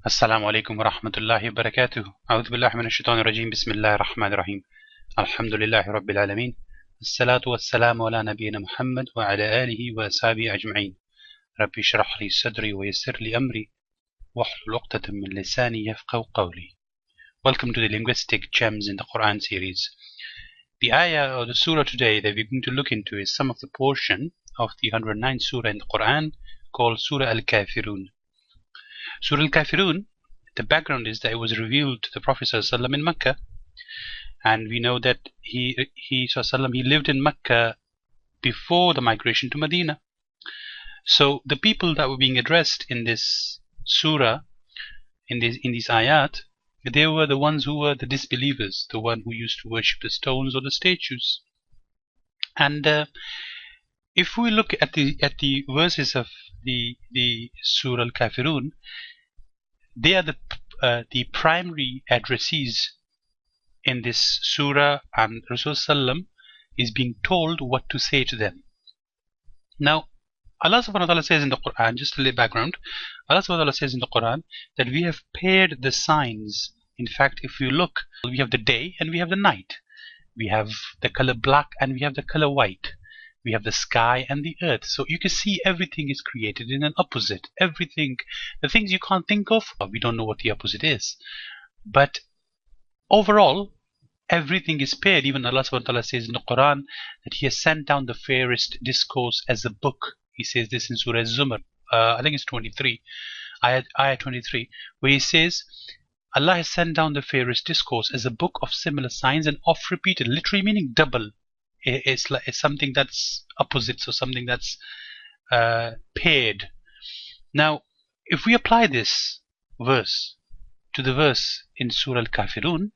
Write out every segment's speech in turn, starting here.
السلام عليكم ورحمة الله وبركاته. أعوذ بالله من الشيطان الرجيم. بسم الله الرحمن الرحيم. الحمد لله رب العالمين. الصلاة والسلام على نبينا محمد وعلى آله وصحبه أجمعين. ربي اشرح لي صدري ويسر لي أمري واحلل عقدة من لساني يفقهوا قولي. Welcome to the Linguistic Gems in the Quran series. The ayah or the surah today that we're going to look into is some of the portion of the 109th surah in the Quran called Surah Al-Kafirun. Surah Al-Kafirun, the background is that it was revealed to the Prophet ﷺ in Mecca, and we know that he lived in Mecca before the migration to Medina. So the people that were being addressed in this surah, in these ayat, they were the ones who were the disbelievers, the one who used to worship the stones or the statues. And if we look at the verses of the Surah Al-Kafirun, they are the primary addressees in this surah, and Rasul Sallam is being told what to say to them. Now, Allah subhanahu wa ta'ala says in the Quran, just a little background, Allah subhanahu wa ta'ala says in the Quran that we have paired the signs. In fact, if you look, we have the day and we have the night. We have the color black and we have the color white. We have the sky and the earth. So you can see everything is created in an opposite. Everything, the things you can't think of, we don't know what the opposite is. But overall, everything is paired. Even Allah subhanahu wa ta'ala says in the Quran that He has sent down the fairest discourse as a book. He says this in Surah Az-Zumar, I think it's 23, ayah 23, where He says, Allah has sent down the fairest discourse as a book of similar signs and oft repeated, literally meaning double. It's something that's opposite, so something that's paired. Now, if we apply this verse to the verse in Surah Al-Kafirun,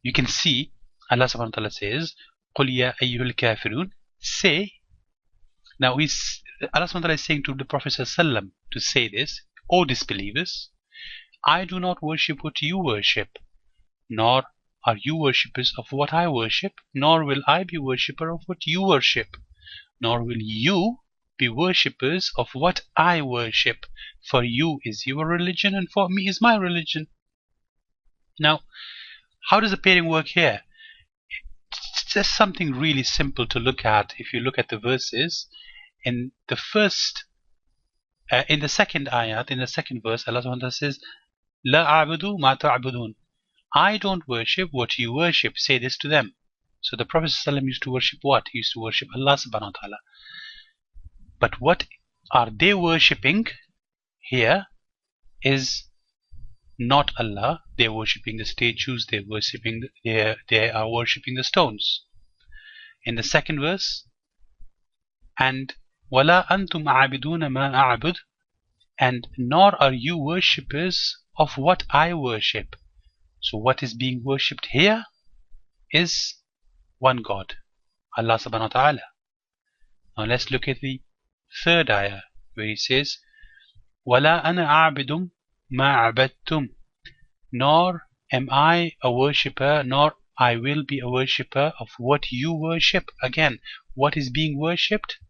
you can see Allah subhanahu wa ta'ala says, قُلْ يَا أَيُّهَا الْكَافِرُونَ, say. Now, Allah subhanahu wa ta'ala is saying to the Prophet ﷺ to say this, O disbelievers, I do not worship what you worship, nor are you worshippers of what I worship, nor will I be worshipper of what you worship, nor will you be worshippers of what I worship. For you is your religion, and for me is my religion. Now, how does the pairing work here? It's just something really simple to look at. If you look at the verses, in the second ayat, in the second verse, Allah subhanahu wa ta'ala says, La a'budu ma ta'budun. I don't worship what you worship. Say this to them. So the Prophet ﷺ used to worship what? He used to worship Allah subhanahu wa ta'ala. But what are they worshipping here is not Allah. They're worshipping the statues, they are worshipping the stones. In the second verse, and وَلَا أَنْتُمْ عَابِدُونَ مَا أَعْبُدُ, and nor are you worshippers of what I worship. So what is being worshipped here is one God, Allah subhanahu wa ta'ala. Now let's look at the third ayah where He says, وَلَا أَنَا عَابِدٌ مَا عَبَدْتُمْ, nor am I a worshipper, nor I will be a worshipper of what you worship. Again, what is being worshipped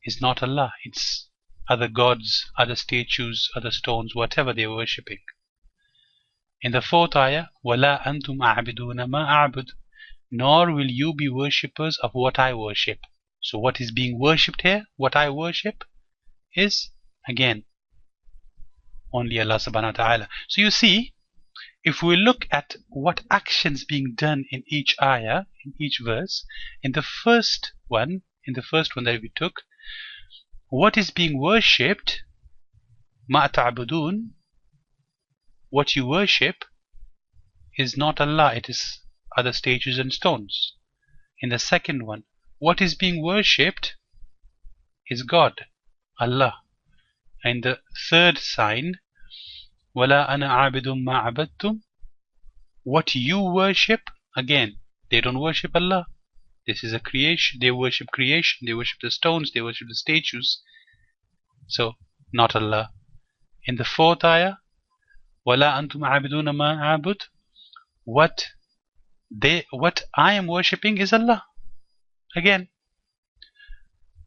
is not Allah. It's other gods, other statues, other stones, whatever they're worshipping. In the fourth ayah, وَلَا أَنْتُمْ أَعْبِدُونَ مَا أَعْبُدُ, nor will you be worshippers of what I worship. So what is being worshipped here, what I worship, is, again, only Allah subhanahu wa ta'ala. So you see, if we look at what actions being done in each ayah, in each verse, in the first one that we took, what is being worshipped, ma ta'budun, what you worship, is not Allah, it is other statues and stones. In the second one, what is being worshipped is God, Allah. And the third sign, وَلَا أَنَا عَابِدٌ مَا عَبَدْتُمْ, what you worship, again, they don't worship Allah. This is a creation, they worship the stones, they worship the statues. So, not Allah. In the fourth ayah, وَلَا أَنْتُمْ عَابِدُونَ مَا أَعْبُدُ, what I am worshipping is Allah. Again.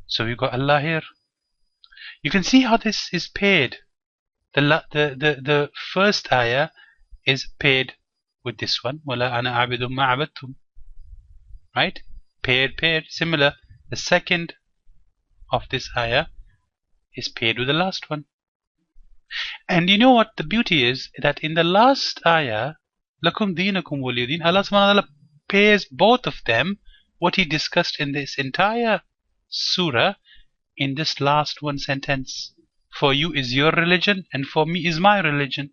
So we got Allah here. You can see how this is paired. The first ayah is paired with this one. وَلَا أَنَا عَابِدٌ مَا عَبَدتُّمْ. Right? Paired, similar. The second of this ayah is paired with the last one. And you know what the beauty is? That in the last ayah, Lakum deenakum waliyadeen, Allah subhanahu wa ta'ala pairs both of them, what He discussed in this entire surah, in this last one sentence. For you is your religion, and for me is my religion.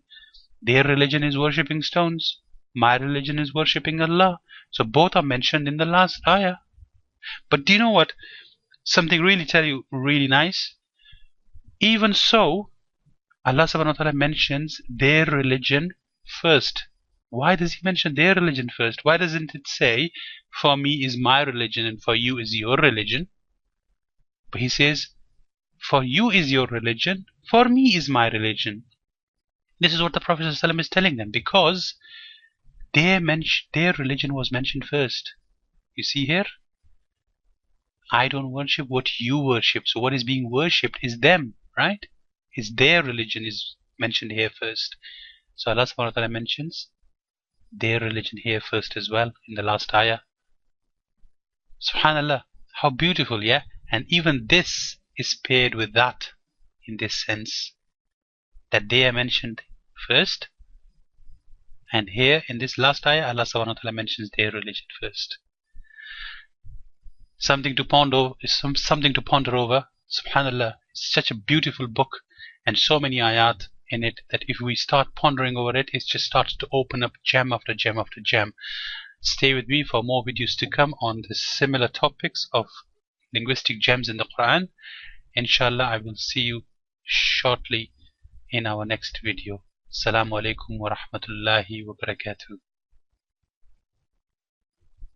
Their religion is worshipping stones. My religion is worshipping Allah. So both are mentioned in the last ayah. But do you know what? Something really nice. Even so, Allah subhanahu wa ta'ala mentions their religion first. Why does He mention their religion first? Why doesn't it say, for me is my religion and for you is your religion? But He says, for you is your religion, for me is my religion. This is what the Prophet ﷺ is telling them, because their religion was mentioned first. You see here? I don't worship what you worship. So what is being worshipped is them, right? Is their religion is mentioned here first. So Allah subhanahu wa ta'ala mentions their religion here first as well in the last ayah. Subhanallah, how beautiful, yeah? And even this is paired with that in this sense, that they are mentioned first, and here in this last ayah Allah subhanahu wa ta'ala mentions their religion first. Something to ponder over. Subhanallah, it's such a beautiful book and so many ayat in it that if we start pondering over it, it just starts to open up gem after gem after gem. Stay with me for more videos to come on the similar topics of linguistic gems in the Quran. Inshallah, I will see you shortly in our next video. Assalamu alaikum wa rahmatullahi wa barakatuh.